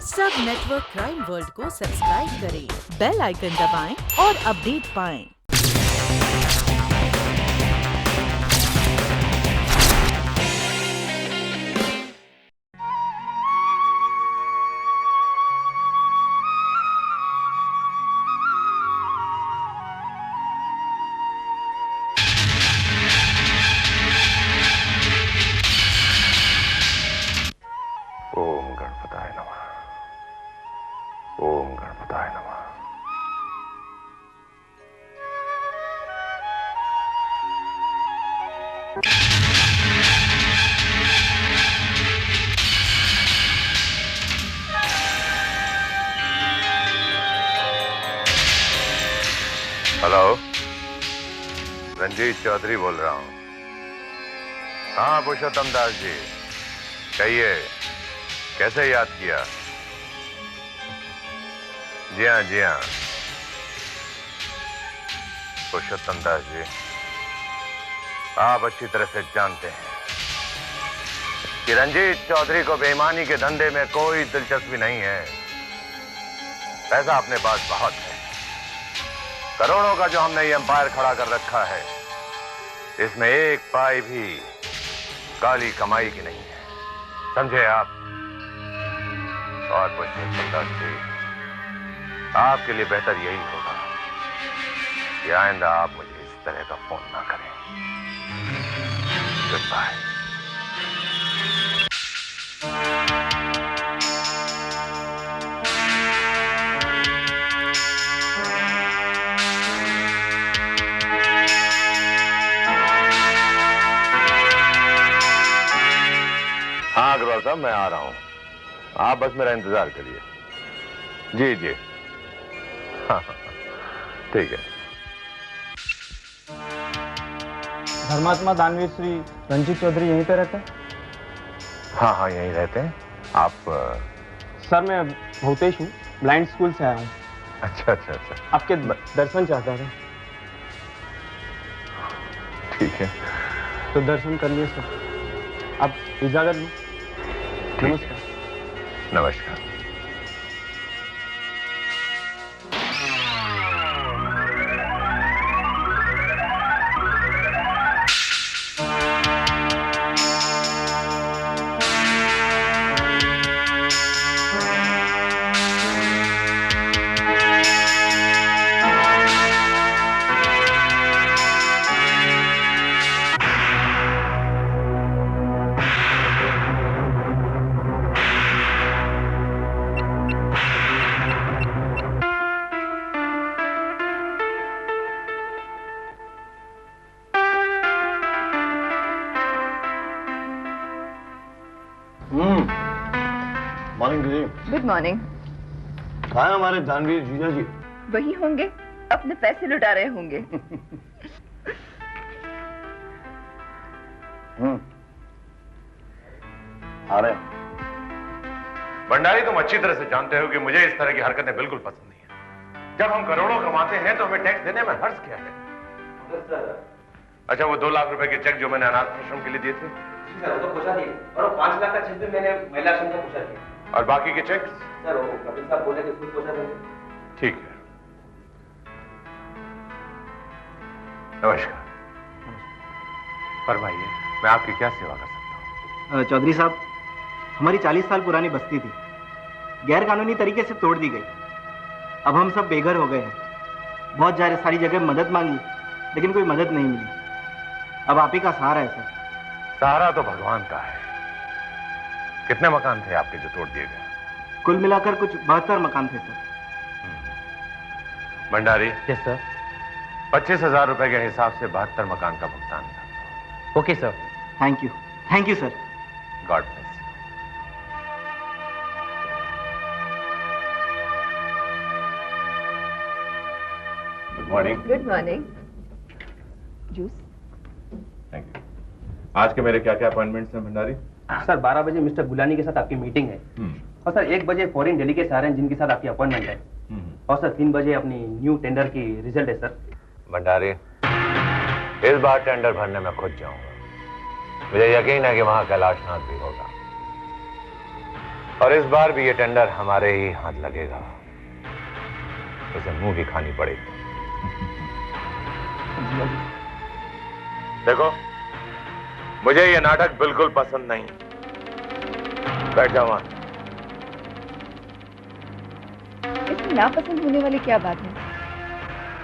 सब network crime world को subscribe करें, बेल आइकन दबाएं और अपडेट पाएं। ओम गणपताय नमः। ओम गणपताय नमः। हेलो, रंजीत चौधरी बोल रहा हूं। हाँ पुरुषोत्तम दास जी, कहिए, कैसे याद किया? जी हाँ पुरुषोत्तम दास जी, आप अच्छी तरह से जानते हैं कि रंजीत चौधरी को बेईमानी के धंधे में कोई दिलचस्पी नहीं है। पैसा अपने पास बहुत है, करोड़ों का जो हमने ये एम्पायर खड़ा कर रखा है, इसमें एक पाई भी काली कमाई की नहीं है, समझे आप? और पुरुषोत्तम दास जी, आपके लिए बेहतर यही होगा कि आइंदा आप मुझे इस तरह का फोन ना करें। Goodbye. हाँ अग्रवाल साहब, मैं आ रहा हूं, आप बस मेरा इंतजार करिए। जी हाँ ठीक है। धर्मात्मा दानवीर श्री रंजीत चौधरी यहीं पे रहते हैं? हाँ यहीं रहते हैं। आप सर मैं भूतेश हूँ, ब्लाइंड स्कूल से आया हूँ। अच्छा। आपके दर्शन चाहता था। ठीक है, तो दर्शन कर लिए सर, आप इजाजत दो। नमस्कार। नमस्कार। मॉर्निंग दीदी। Good morning. कहाँ हैं हमारे दानवीर जीजा जी? वही होंगे, अपने पैसे लुटा रहे होंगे। आ रहे हैं। भंडारी, तुम अच्छी तरह से जानते हो कि मुझे इस तरह की हरकतें बिल्कुल पसंद नहीं है। जब हम करोड़ों कमाते हैं तो हमें टैक्स देने में हर्ज क्या है? अच्छा, वो 2 लाख रुपए के चेक जो मैंने अनाथ आश्रम के लिए दिए थे? सर वो तो पहुंचा दिए, और वो 5 लाख का चेक भी मैंने महिला आश्रम को पहुंचा दिया। और बाकी के चेक? सर वो कपिल साहब बोले कि खुद पहुंचा देंगे। ठीक है। नमस्कार। फरमाइए, मैं आपकी क्या सेवा कर सकता हूँ? चौधरी साहब, हमारी 40 साल पुरानी बस्ती थी, गैर कानूनी तरीके से तोड़ दी गई। अब हम सब बेघर हो गए हैं। बहुत सारी जगह मदद मांगी, लेकिन कोई मदद नहीं मिली। अब आप ही का सहारा है सर। सहारा तो भगवान का है। कितने मकान थे आपके जो तोड़ दिए गए? कुल मिलाकर कुछ 72 मकान थे सर। भंडारी। Yes sir. 25,000 रुपए के हिसाब से 72 मकान का भुगतान कर। Okay sir. Thank you sir. God bless you. Good morning. Good morning. Juice? Thank you. आज के मेरे क्या क्या अपॉइंटमेंट्स हैं भंडारी? सर 12 बजे मिस्टर गुलानी के साथ आपकी मीटिंग है, और सर 1 बजे फॉरेन डेलीगेट्स आ रहे हैं जिनके साथ आपकी अपॉइंटमेंट है, और सर 3 बजे अपनी न्यू टेंडर की रिजल्ट है सर। भंडारी, इस बार टेंडर भरने में खुद जाऊंगा। मुझे यकीन है कि वहां कैलाशनाथ भी होगा। और इस बार भी ये टेंडर हमारे ही हाथ लगेगा, उसे मुंह की खानी पड़ेगी। देखो, मुझे ये नाटक बिल्कुल पसंद नहीं। बैठ जाओ वहां। इसमें नापसंद होने वाली क्या बात है?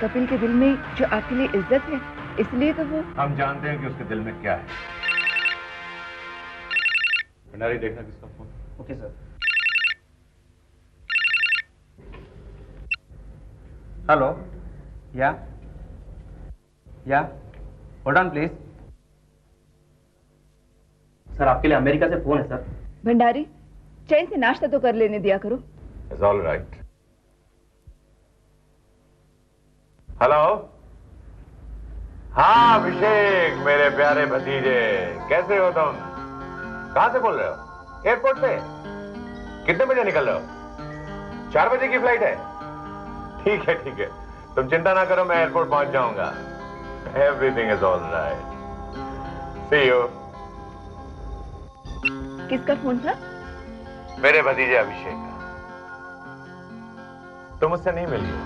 कपिल के दिल में जो आपके लिए इज्जत है, इसलिए तो वो। हम जानते हैं कि उसके दिल में क्या है। भंडारी, देखना किसका फोन। Okay sir. हेलो, या होल्ड ऑन प्लीज। सर, आपके लिए अमेरिका से फोन है सर। भंडारी, चैन से नाश्ता तो कर लेने दिया करो। It's all right. हेलो। हाँ अभिषेक, मेरे प्यारे भतीजे, कैसे हो तुम? कहां से बोल रहे हो? एयरपोर्ट से? कितने बजे निकल रहे हो? 4 बजे की फ्लाइट है? ठीक है ठीक है, तुम चिंता ना करो, मैं एयरपोर्ट पहुंच जाऊंगा। Everything is all right. See you. किसका फोन था? मेरे भतीजे अभिषेक का। तुम मुझसे नहीं मिली हो?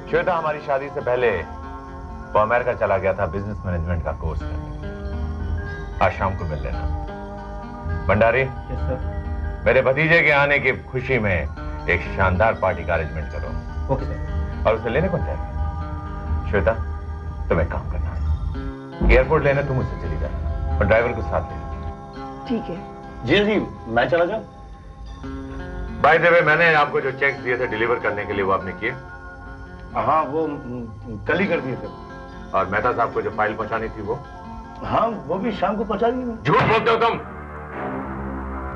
श्वेता हमारी शादी से पहले वो अमेरिका चला गया था बिजनेस मैनेजमेंट का कोर्स करने। आज शाम को मिल लेना। Bhandari, yes sir. मेरे भतीजे के आने की खुशी में एक शानदार पार्टी का अरेंजमेंट करो। Okay sir. और उसे लेने कौन जाएगा? श्वेता, तुम एक काम करना, एयरपोर्ट लेने तुम उससे चली जाना और ड्राइवर को साथ लेना। ठीक है। जी जी, मैं चला जाऊं? बाय द वे, मैंने आपको जो चेक दिए थे डिलीवर करने के लिए, वो आपने किए? हाँ, वो कल ही कर दिए थे। और मेहता साहब को जो फाइल पहुंचानी थी वो? हाँ, वो भी शाम को पहुंचा दी। झूठ बोलते हो तुम।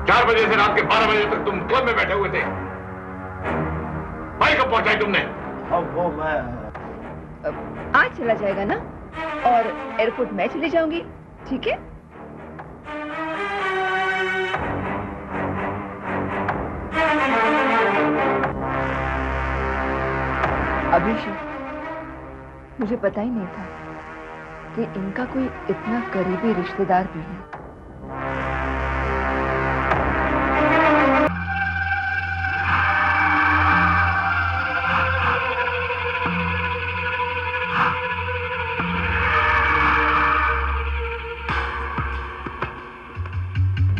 4 बजे से रात के 12 बजे तक तुम क्लब में बैठे हुए थे। फाइल कब पहुंचाई तुमने? हाँ, वो मैं आज चला जाएगा ना, और एयरपोर्ट मैं चली जाऊंगी, ठीक है? अभिषेक, मुझे पता ही नहीं था कि इनका कोई इतना करीबी रिश्तेदार भी है।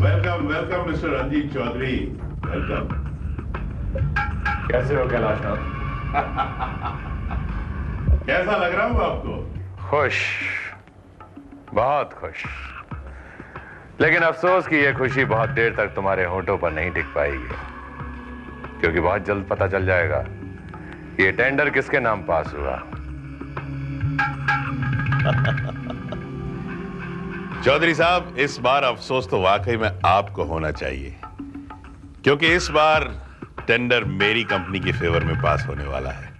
Welcome welcome mister Ranjeet Chaudhary, welcome. कैसे हो कैलाश नाथ? कैसा लग रहा हूं आपको? खुश, बहुत खुश। लेकिन अफसोस कि यह खुशी बहुत देर तक तुम्हारे होठों पर नहीं टिक पाएगी, क्योंकि बहुत जल्द पता चल जाएगा कि ये टेंडर किसके नाम पास हुआ। चौधरी साहब, इस बार अफसोस तो वाकई में आपको होना चाहिए, क्योंकि इस बार टेंडर मेरी कंपनी के फेवर में पास होने वाला है।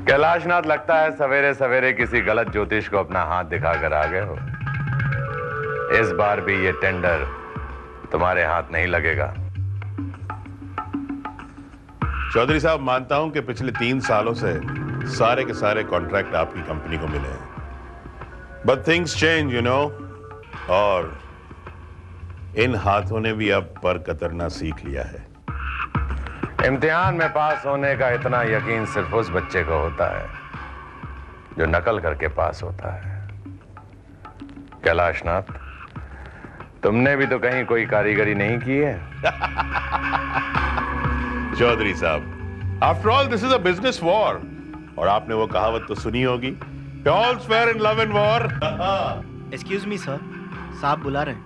कैलाशनाथ, लगता है सवेरे सवेरे किसी गलत ज्योतिष को अपना हाथ दिखाकर आ गए हो। इस बार भी ये टेंडर तुम्हारे हाथ नहीं लगेगा। चौधरी साहब, मानता हूं कि पिछले 3 सालों से सारे के सारे कॉन्ट्रैक्ट आपकी कंपनी को मिले हैं, but things change you know, और इन हाथों ने भी अब पर कतरना सीख लिया है। इम्तिहान में पास होने का इतना यकीन सिर्फ उस बच्चे को होता है जो नकल करके पास होता है। कैलाशनाथ, तुमने भी तो कहीं कोई कारीगरी नहीं की है। चौधरी साहब, after all this is a business war, और आपने वो कहावत तो सुनी होगी, all's fair in love and war. Excuse me sir, साहब बुला रहे हैं।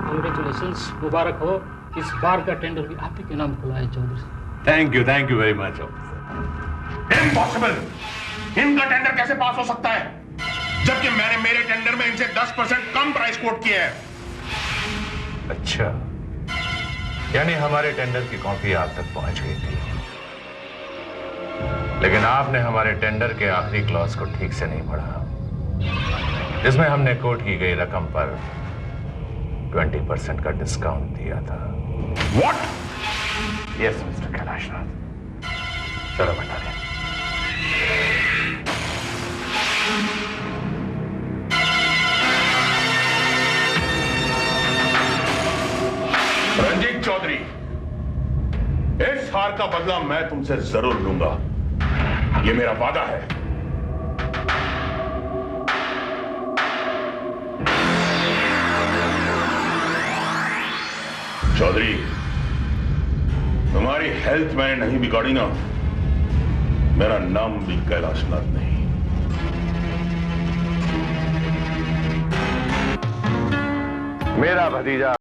कांग्रेचुलेशंस, मुबारक हो। इस बार का टेंडर भी आप ही के नाम खुला है चौधरी साहब। Thank you very much. Impossible! इनका टेंडर कैसे पास हो सकता है, जबकि मैंने मेरे टेंडर में इनसे 10% कम प्राइस कोट किया है। अच्छा, यानी हमारे टेंडर की कॉपी आप तक पहुंच गई थी, लेकिन आपने हमारे टेंडर के आखिरी क्लॉज को ठीक से नहीं पढ़ा, जिसमें हमने कोट की गई रकम पर 20% का डिस्काउंट दिया था। What? Yes mister mister Kailashnath. चलो बता दें। रंजीत चौधरी, इस हार का बदला मैं तुमसे जरूर लूंगा, ये मेरा वादा है। चौधरी, तुम्हारी हेल्थ मैंने नहीं बिगाड़ी ना, मेरा नाम भी कैलाशनाथ नहीं। मेरा भतीजा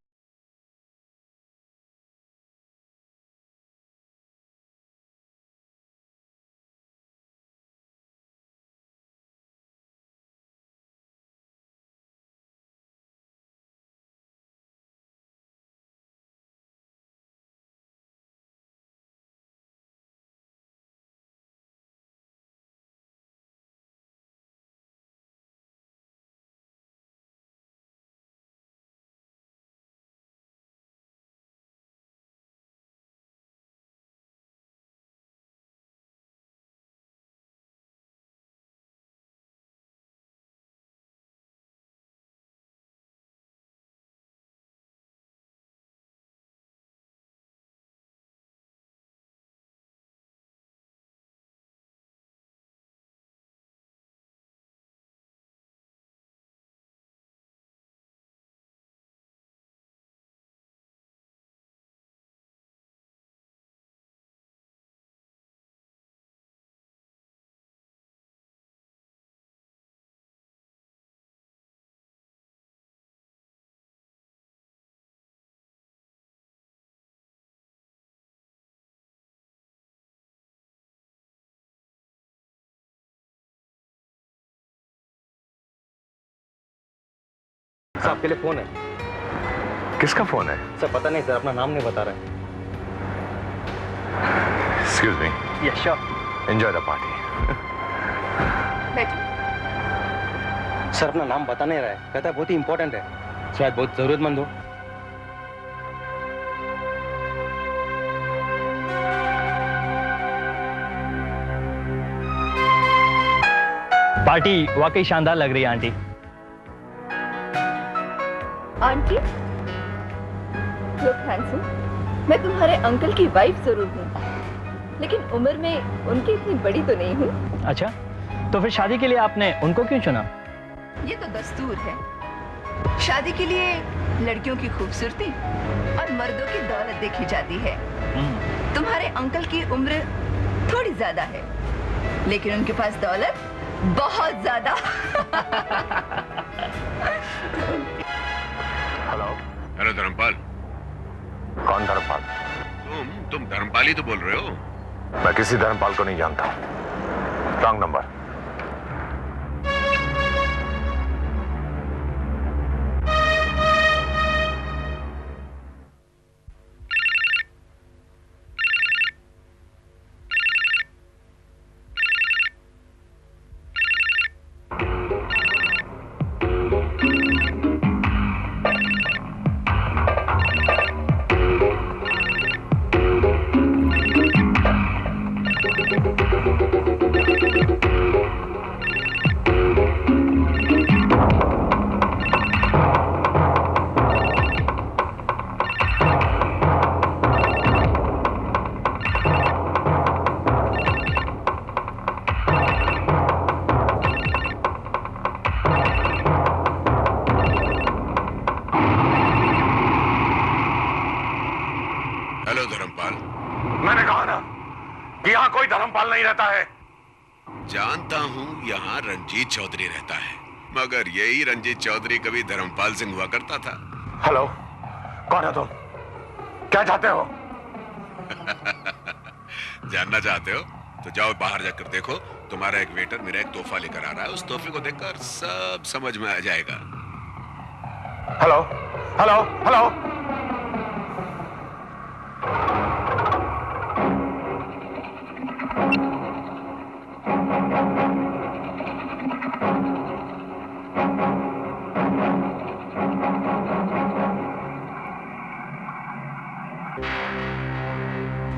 सर आपके लिए फोन है। किसका फोन है? सर पता नहीं सर, अपना नाम नहीं बता रहा है। Excuse me. Yes sure. Enjoy the party. बैठो। सर अपना नाम बता नहीं रहा है, कहता है बहुत ही इंपॉर्टेंट है, शायद बहुत जरूरतमंद हो। पार्टी वाकई शानदार लग रही है आंटी। Aunty, look handsome. मैं तुम्हारे अंकल की वाइफ जरूर हूँ, लेकिन उम्र में उनकी इतनी बड़ी तो नहीं हूँ। अच्छा, तो फिर शादी के लिए आपने उनको क्यों चुना? ये तो दस्तूर है। शादी के लिए लड़कियों की खूबसूरती और मर्दों की दौलत देखी जाती है। तुम्हारे अंकल की उम्र थोड़ी ज्यादा है, लेकिन उनके पास दौलत बहुत ज्यादा। हेलो। हेलो धर्मपाल। कौन धर्मपाल? तुम धर्मपाल ही तो बोल रहे हो। मैं किसी धर्मपाल को नहीं जानता। Wrong number. धर्मपाल नहीं रहता है। जानता हूं यहाँ रंजीत चौधरी रहता है, मगर यही रंजीत चौधरी कभी धर्मपाल सिंह हुआ करता था। हेलो, कौन हो तुम? क्या चाहते हो? जानना चाहते हो तो जाओ बाहर जाकर देखो, तुम्हारा एक वेटर मेरा एक तोहफा लेकर आ रहा है। उस तोहफे को देखकर सब समझ में आ जाएगा। Hello hello hello.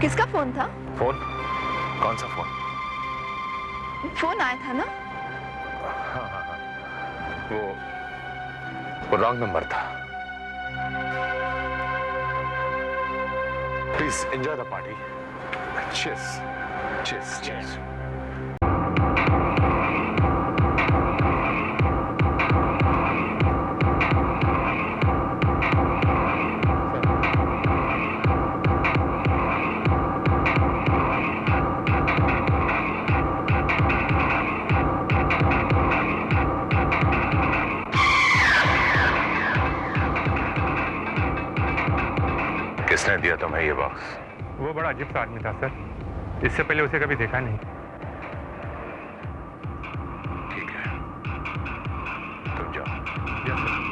किसका फोन था? फोन? कौन सा फोन? फोन आया था ना? हाँ हाँ हाँ, वो रॉन्ग नंबर था। Please enjoy the party. Cheers, cheers, cheers. किसने दिया तुम्हें ये बॉक्स? वो बड़ा अजीब सा आदमी था सर, इससे पहले उसे कभी देखा नहीं। ठीक है, तुम जाओ। Yes sir.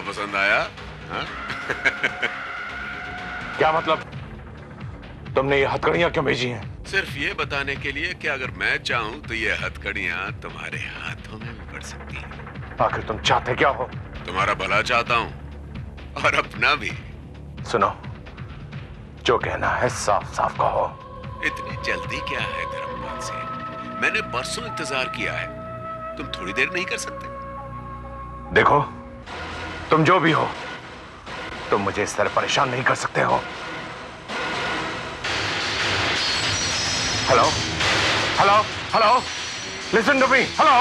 पसंद आया? हाँ? क्या मतलब? तुमने ये हथकड़ियां क्यों भेजी हैं? सिर्फ ये बताने के लिए कि अगर मैं चाहूं तो ये हथकड़ियां तुम्हारे हाथों में भी पड़ सकती हैं। आखिर तुम चाहते क्या हो? तुम्हारा भला चाहता हूं और अपना भी। सुनो, जो कहना है साफ साफ कहो। इतनी जल्दी क्या है धर्मपाल से? मैंने बरसों इंतजार किया है, तुम थोड़ी देर नहीं कर सकते? देखो, तुम जो भी हो, तुम मुझे इस तरह परेशान नहीं कर सकते हो। Hello, hello, hello, listen to me, hello.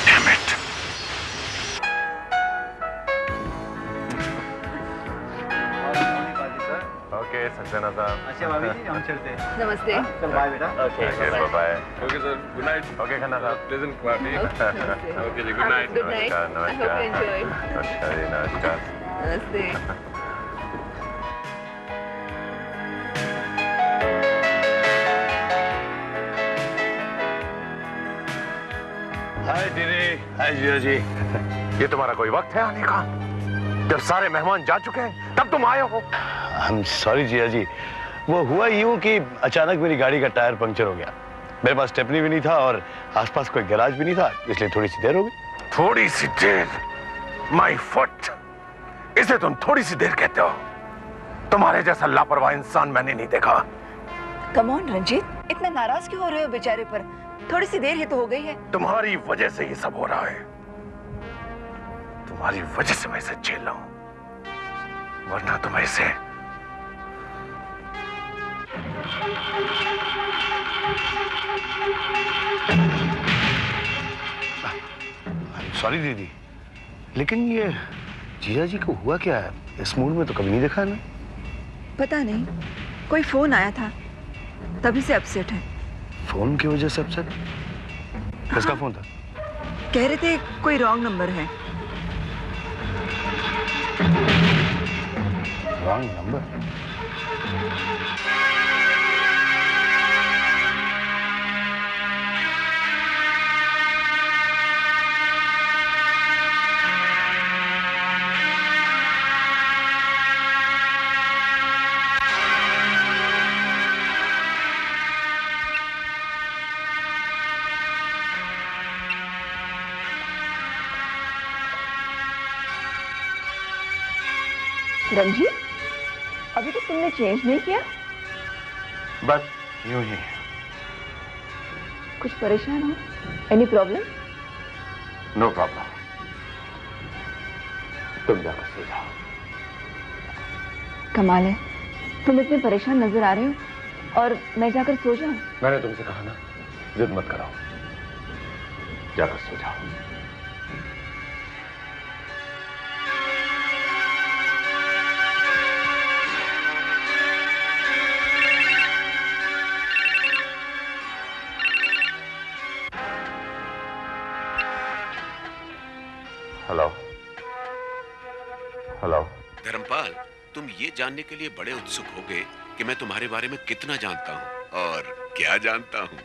Damn it. Okay, Saxena साहब। अच्छा भाभी जी, हम चलते हैं। नमस्ते। चल बाय बेटा। Okay, bye. Okay sir, good night. Okay Khanna साहब। Pleasant party. Okay ji, good night. Good night. नमस्कार, नमस्कार। अच्छा जी, नमस्कार। नमस्ते। हाय दीदी, हाय जिया जी। ये तुम्हारा कोई वक्त है आने का? जब सारे मेहमान जा चुके हैं, तब तुम आए हो? I'm sorry जिया जी, वो हुआ यूं कि अचानक मेरी गाड़ी का टायर पंक्चर हो गया। मेरे पास स्टेपनी भी नहीं था और आसपास कोई गैराज भी नहीं था, इसलिए थोड़ी सी देर हो गई। थोड़ी सी देर? माय फुट, इसे तुम थोड़ी सी देर कहते हो? तुम्हारे जैसा लापरवाह इंसान मैंने नहीं देखा। कम ऑन रंजीत, इतना नाराज क्यों हो रहे हो बेचारे पर? थोड़ी सी देर ही तो हो गई है। तुम्हारी वजह से ये सब हो रहा है। तुम्हारी वजह से मैं इसे झेल रहा हूं, वरना तुम्हें इसे सॉरी दीदी, लेकिन ये जीजा जी को हुआ क्या है? इस मूड में तो कभी नहीं देखा ना। पता नहीं, कोई फोन आया था, तभी से अपसेट है। फोन की वजह से अपसेट? किसका फोन था? कह रहे थे कोई रॉन्ग नंबर है। Wrong number. रंजीत, अभी तक तुमने चेंज नहीं किया? बस यूं ही। कुछ परेशान हो? Any problem? No problem. तुम जाकर सो जाओ। कमाल है, तुम इतने परेशान नजर आ रहे हो और मैं जाकर सो जाऊं? मैंने तुमसे कहा ना, जिद मत कराओ, जाकर सो जाओ। Hello hello. धर्मपाल, तुम ये जानने के लिए बड़े उत्सुक होगे कि मैं तुम्हारे बारे में कितना जानता हूँ और क्या जानता हूँ।